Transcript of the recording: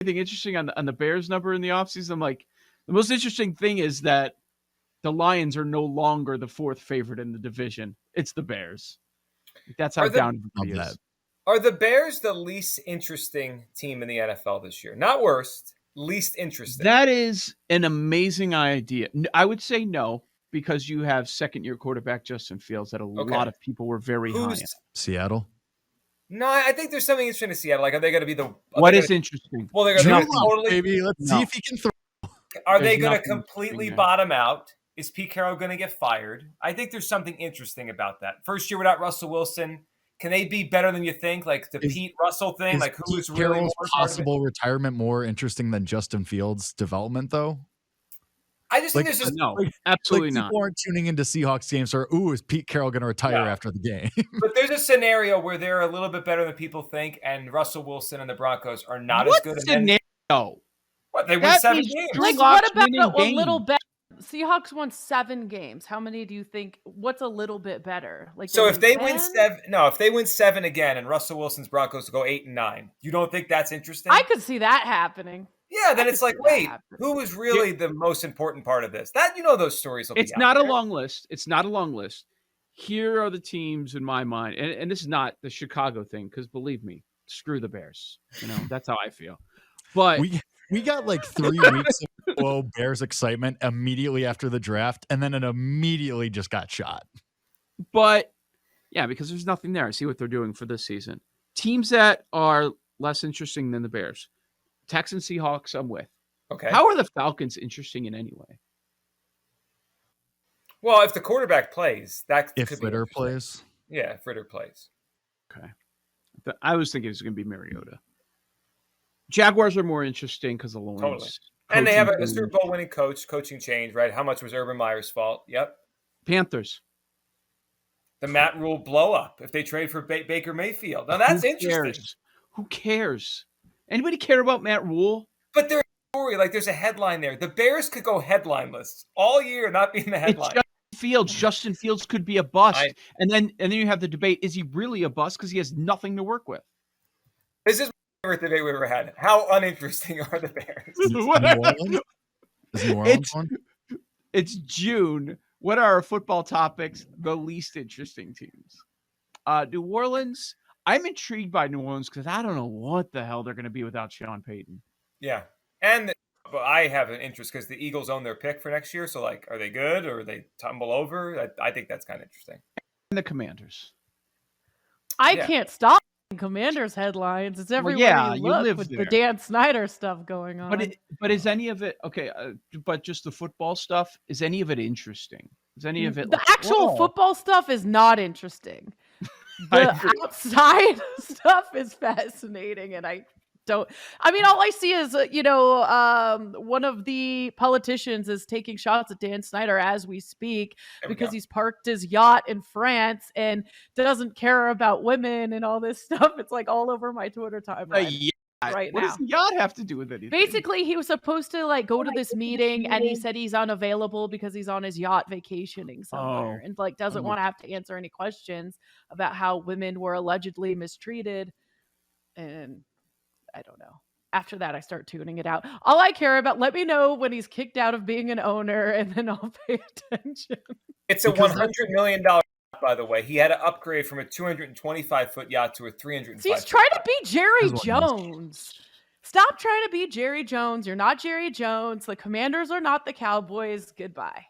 anything interesting on the Bears number in the offseason? I'm like, the most interesting thing is that the Lions are no longer the fourth favorite in the division. It's the Bears. That's how down everybody is. Are the Bears the least interesting team in the NFL this year? Not worst, least interesting. That is an amazing idea. I would say no, because you have second-year quarterback Justin Fields that a lot of people were very high in. Seattle? No, I think there's something interesting to Seattle. Like, are they going to be the... What is interesting? Well, they're going to be totally... Maybe let's see if he can throw. Are they going to completely bottom out? Is Pete Carroll going to get fired? I think there's something interesting about that. First year without Russell Wilson. Can they be better than you think? Like the Pete Russell thing? Like who is really Carroll's possible retirement more interesting than Justin Fields' development, though? I just think there's just absolutely not. People aren't tuning into Seahawks games or, is Pete Carroll going to retire after the game? But there's a scenario where they're a little bit better than people think, and Russell Wilson and the Broncos are not as good. What, they win 7 games. Like, what about a little better? Seahawks won 7 games. How many do you think? What's a little bit better? Like, so if they win 7, if they win 7 again, and Russell Wilson's Broncos go 8-9, you don't think that's interesting? I could see that happening. Yeah, then it's like, wait, who is really the most important part of this? That those stories will be. It's not a long list. It's not a long list. Here are the teams in my mind, and this is not the Chicago thing, because believe me, screw the Bears. That's how I feel. But we got like 3 weeks of Bears excitement immediately after the draft, and then it immediately just got shot. But yeah, because there's nothing there. I see what they're doing for this season. Teams that are less interesting than the Bears. Texans, Seahawks, I'm with. Okay. How are the Falcons interesting in any way? Well, if the quarterback plays, that if could Fritter be plays. Yeah, if Fritter plays. Okay. I was thinking it was going to be Mariota. Jaguars are more interesting because of Lawrence. Totally. And they have a Super Bowl winning coaching change, right? How much was Urban Meyer's fault? Yep. Panthers. The Matt Rule blow up if they trade for Baker Mayfield. Now that's interesting. Who cares? Anybody care about Matt Rule? But there's a story, like there's a headline there. The Bears could go headlineless all year, not being the headline. Justin Fields could be a bust. And then you have the debate, is he really a bust? Because he has nothing to work with. This is my favorite debate we ever had. How uninteresting are the Bears? Is New Orleans one? It's June. What are our football topics? The least interesting teams. New Orleans. I'm intrigued by New Orleans because I don't know what the hell they're going to be without Sean Payton. Yeah. And I have an interest because the Eagles own their pick for next year. So, like, are they good or they tumble over? I think that's kind of interesting. And the Commanders. I can't stop Commanders headlines. It's everywhere you look with the Dan Snyder stuff going on. But is any of it okay? But just the football stuff, is any of it interesting? Is any of it the actual football stuff is not interesting? The outside stuff is fascinating, and all I see is one of the politicians is taking shots at Dan Snyder as we speak because he's parked his yacht in France and doesn't care about women and all this stuff. It's like all over my Twitter timeline right now. What does the yacht have to do with anything? Basically, he was supposed to go to this meeting, and he said he's unavailable because he's on his yacht vacationing somewhere and doesn't want to have to answer any questions about how women were allegedly mistreated. And I don't know. After that, I start tuning it out. All I care about, let me know when he's kicked out of being an owner, and then I'll pay attention. It's a $100 million yacht, by the way. He had to upgrade from a 225-foot yacht to a 305-foot He's trying to be Jerry Jones. Stop trying to be Jerry Jones. You're not Jerry Jones. The Commanders are not the Cowboys. Goodbye.